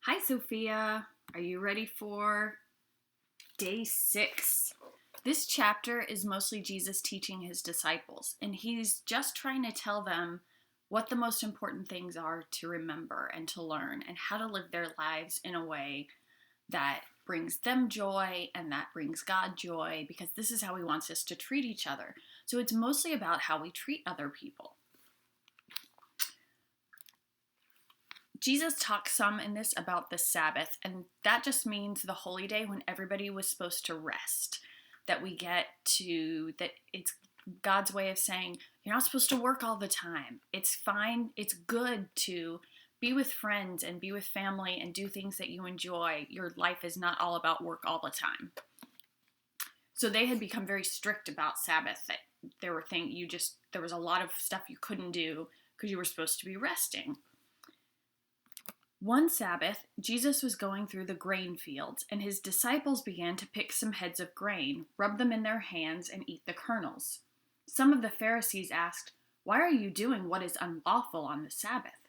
Hi, Sophia. Are you ready for day 6? This chapter is mostly Jesus teaching his disciples, and he's just trying to tell them what the most important things are to remember and to learn, and how to live their lives in a way that brings them joy and that brings God joy, because this is how he wants us to treat each other. So it's mostly about how we treat other people. Jesus talks some in this about the Sabbath, and that just means the holy day when everybody was supposed to rest. That it's God's way of saying, you're not supposed to work all the time. It's fine, it's good to be with friends and be with family and do things that you enjoy. Your life is not all about work all the time. So they had become very strict about Sabbath, that there was a lot of stuff you couldn't do because you were supposed to be resting. One Sabbath, Jesus was going through the grain fields, and his disciples began to pick some heads of grain, rub them in their hands, and eat the kernels. Some of the Pharisees asked, "Why are you doing what is unlawful on the Sabbath?"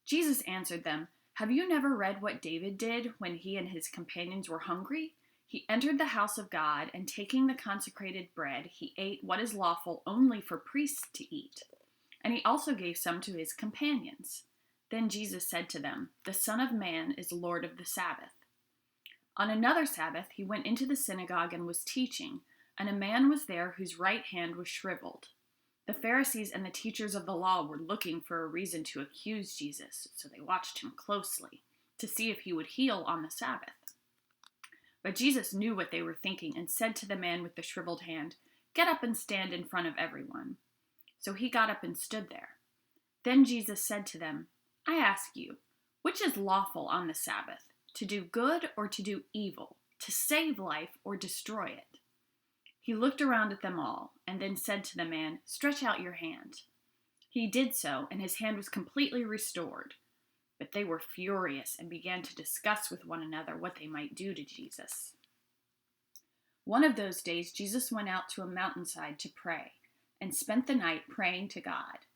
Jesus answered them, "Have you never read what David did when he and his companions were hungry? He entered the house of God, and taking the consecrated bread, he ate what is lawful only for priests to eat. And he also gave some to his companions." Then Jesus said to them, "The Son of Man is Lord of the Sabbath." On another Sabbath, he went into the synagogue and was teaching, and a man was there whose right hand was shriveled. The Pharisees and the teachers of the law were looking for a reason to accuse Jesus, so they watched him closely to see if he would heal on the Sabbath. But Jesus knew what they were thinking and said to the man with the shriveled hand, "Get up and stand in front of everyone." So he got up and stood there. Then Jesus said to them, "I ask you, which is lawful on the Sabbath, to do good or to do evil, to save life or destroy it?" He looked around at them all, and then said to the man, "Stretch out your hand." He did so, and his hand was completely restored. But they were furious and began to discuss with one another what they might do to Jesus. One of those days, Jesus went out to a mountainside to pray, and spent the night praying to God.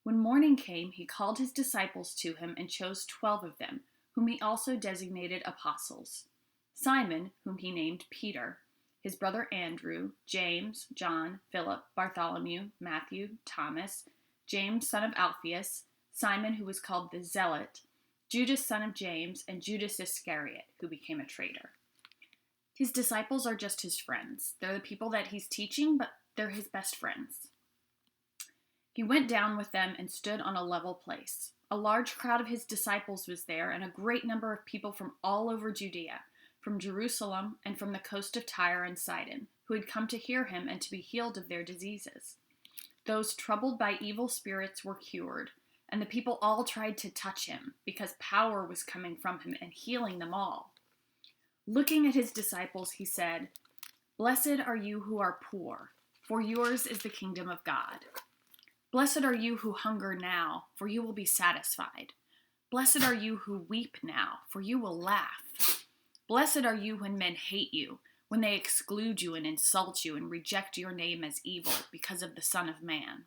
When morning came, he called his disciples to him and chose 12 of them, whom he also designated apostles: Simon, whom he named Peter, his brother Andrew, James, John, Philip, Bartholomew, Matthew, Thomas, James son of Alphaeus, Simon who was called the Zealot, Judas son of James, and Judas Iscariot, who became a traitor. His disciples are just his friends. They're the people that he's teaching, but they're his best friends. He went down with them and stood on a level place. A large crowd of his disciples was there, and a great number of people from all over Judea, from Jerusalem and from the coast of Tyre and Sidon, who had come to hear him and to be healed of their diseases. Those troubled by evil spirits were cured, and the people all tried to touch him, because power was coming from him and healing them all. Looking at his disciples, he said, "Blessed are you who are poor, for yours is the kingdom of God. Blessed are you who hunger now, for you will be satisfied. Blessed are you who weep now, for you will laugh. Blessed are you when men hate you, when they exclude you and insult you and reject your name as evil because of the Son of Man.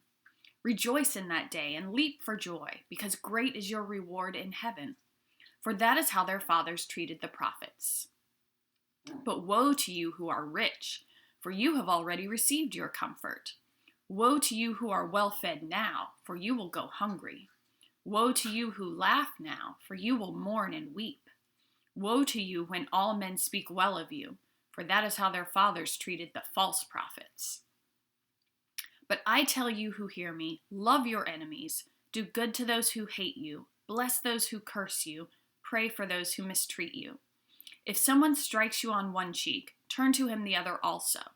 Rejoice in that day and leap for joy, because great is your reward in heaven. For that is how their fathers treated the prophets. But woe to you who are rich, for you have already received your comfort. Woe to you who are well fed now, for you will go hungry. Woe to you who laugh now, for you will mourn and weep. Woe to you when all men speak well of you, for that is how their fathers treated the false prophets. But I tell you who hear me, love your enemies, do good to those who hate you, bless those who curse you, pray for those who mistreat you. If someone strikes you on one cheek, turn to him the other also.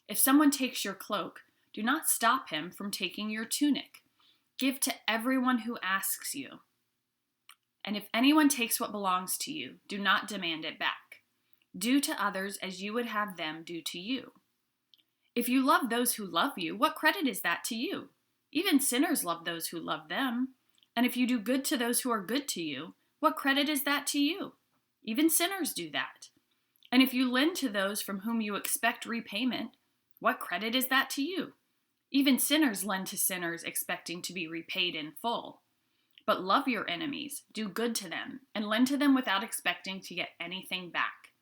If someone takes your cloak, do not stop him from taking your tunic. Give to everyone who asks you. And if anyone takes what belongs to you, do not demand it back. Do to others as you would have them do to you. If you love those who love you, what credit is that to you? Even sinners love those who love them. And if you do good to those who are good to you, what credit is that to you? Even sinners do that. And if you lend to those from whom you expect repayment, what credit is that to you? Even sinners lend to sinners expecting to be repaid in full. But love your enemies, do good to them, and lend to them without expecting to get anything back.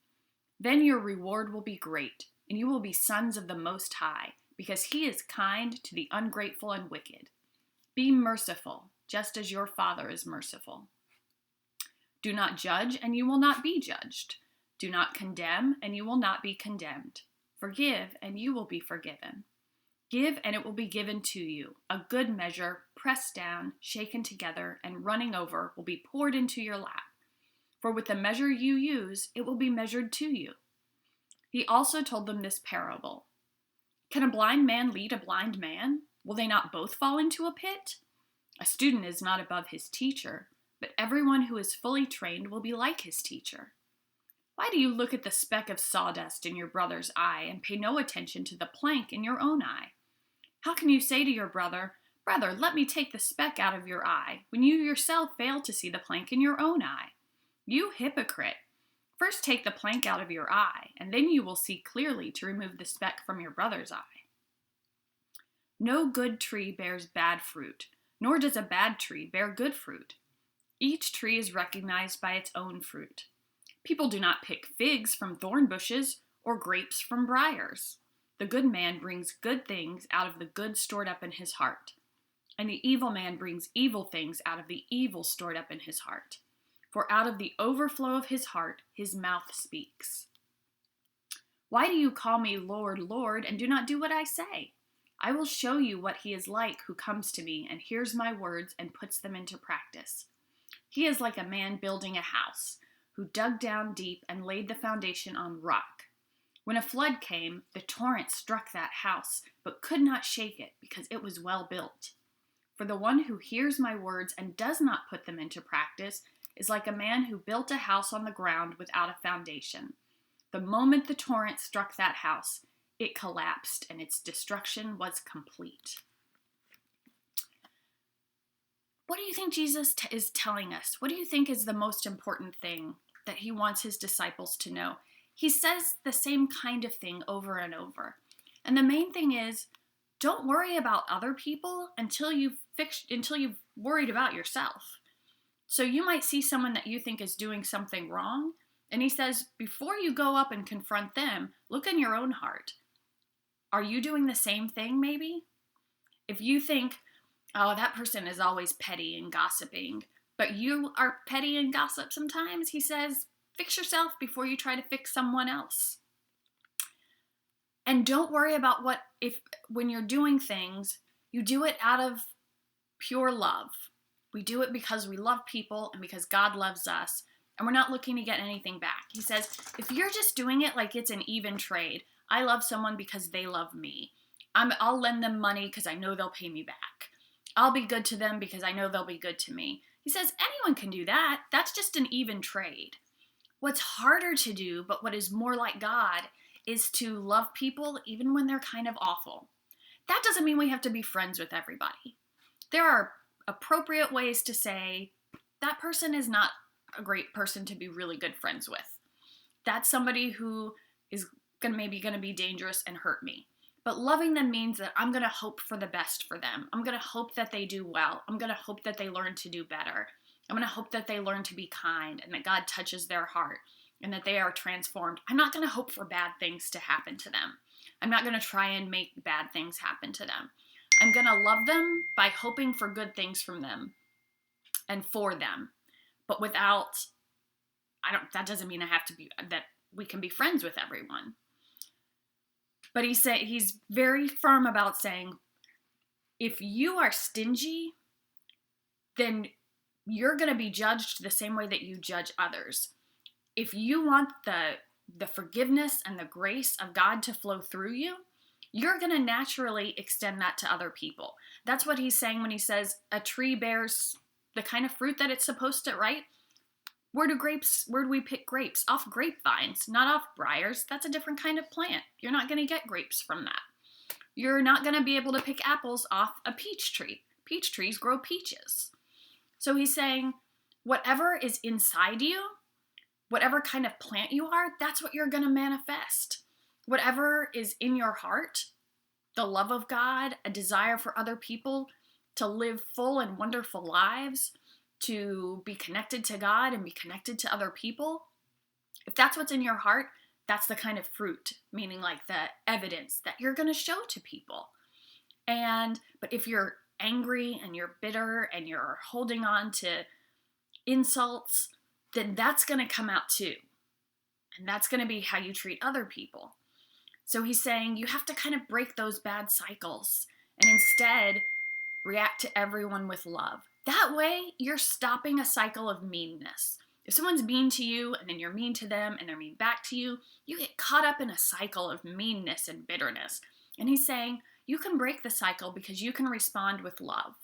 Then your reward will be great, and you will be sons of the Most High, because He is kind to the ungrateful and wicked. Be merciful, just as your Father is merciful. Do not judge, and you will not be judged. Do not condemn, and you will not be condemned. Forgive, and you will be forgiven. Give, and it will be given to you. A good measure, pressed down, shaken together, and running over, will be poured into your lap. For with the measure you use, it will be measured to you. He also told them this parable. Can a blind man lead a blind man? Will they not both fall into a pit? A student is not above his teacher, but everyone who is fully trained will be like his teacher. Why do you look at the speck of sawdust in your brother's eye and pay no attention to the plank in your own eye? How can you say to your brother, Brother, let me take the speck out of your eye, when you yourself fail to see the plank in your own eye? You hypocrite! First take the plank out of your eye, and then you will see clearly to remove the speck from your brother's eye. No good tree bears bad fruit, nor does a bad tree bear good fruit. Each tree is recognized by its own fruit. People do not pick figs from thorn bushes or grapes from briars. The good man brings good things out of the good stored up in his heart, and the evil man brings evil things out of the evil stored up in his heart. For out of the overflow of his heart, his mouth speaks. Why do you call me Lord, Lord, and do not do what I say? I will show you what he is like who comes to me and hears my words and puts them into practice. He is like a man building a house, who dug down deep and laid the foundation on rock. When a flood came, the torrent struck that house, but could not shake it because it was well built. For the one who hears my words and does not put them into practice is like a man who built a house on the ground without a foundation. The moment the torrent struck that house, it collapsed and its destruction was complete. What do you think Jesus is telling us? What do you think is the most important thing that he wants his disciples to know? He says the same kind of thing over and over. And the main thing is, don't worry about other people until you've worried about yourself. So you might see someone that you think is doing something wrong, and he says, before you go up and confront them, look in your own heart. Are you doing the same thing, maybe? If you think, oh, that person is always petty and gossiping, but you are petty and gossip sometimes, he says, fix yourself before you try to fix someone else. And don't worry about when you're doing things, you do it out of pure love. We do it because we love people and because God loves us, and we're not looking to get anything back. He says, if you're just doing it like it's an even trade, I love someone because they love me. I'll lend them money because I know they'll pay me back. I'll be good to them because I know they'll be good to me. He says, anyone can do that. That's just an even trade. What's harder to do, but what is more like God, is to love people even when they're kind of awful. That doesn't mean we have to be friends with everybody. There are appropriate ways to say, that person is not a great person to be really good friends with. That's somebody who is maybe going to be dangerous and hurt me. But loving them means that I'm going to hope for the best for them. I'm going to hope that they do well. I'm going to hope that they learn to do better. I'm going to hope that they learn to be kind and that God touches their heart and that they are transformed. I'm not going to hope for bad things to happen to them. I'm not going to try and make bad things happen to them. I'm going to love them by hoping for good things from them and for them. But that doesn't mean that we can be friends with everyone. But he's very firm about saying, if you are stingy, then you're going to be judged the same way that you judge others. If you want the forgiveness and the grace of God to flow through you, you're going to naturally extend that to other people. That's what he's saying when he says a tree bears the kind of fruit that it's supposed to, right? Where do we pick grapes? Off grapevines, not off briars. That's a different kind of plant. You're not going to get grapes from that. You're not going to be able to pick apples off a peach tree. Peach trees grow peaches. So he's saying, whatever is inside you, whatever kind of plant you are, that's what you're going to manifest. Whatever is in your heart, the love of God, a desire for other people to live full and wonderful lives, to be connected to God and be connected to other people, if that's what's in your heart, that's the kind of fruit, meaning like the evidence that you're going to show to people. But if you're angry and you're bitter and you're holding on to insults, then that's going to come out too. And that's going to be how you treat other people. So he's saying you have to kind of break those bad cycles and instead react to everyone with love. That way, you're stopping a cycle of meanness. If someone's mean to you and then you're mean to them and they're mean back to you, you get caught up in a cycle of meanness and bitterness. And he's saying you can break the cycle because you can respond with love.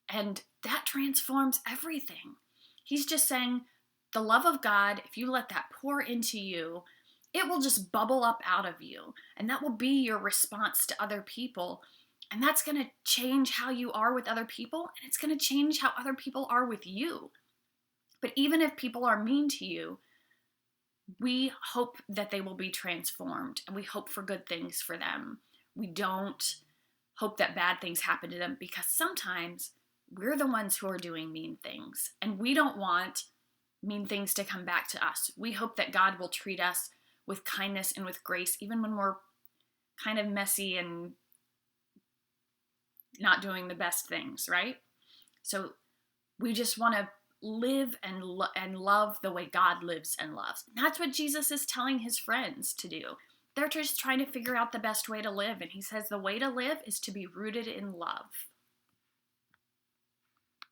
And that transforms everything. He's just saying the love of God, if you let that pour into you, it will just bubble up out of you. And that will be your response to other people. And that's going to change how you are with other people. And it's going to change how other people are with you. But even if people are mean to you, we hope that they will be transformed. And we hope for good things for them. We don't hope that bad things happen to them because sometimes we're the ones who are doing mean things. And we don't want mean things to come back to us. We hope that God will treat us with kindness and with grace, even when we're kind of messy and not doing the best things, right? So we just want to live and love the way God lives and loves. And that's what Jesus is telling his friends to do. They're just trying to figure out the best way to live. And he says the way to live is to be rooted in love.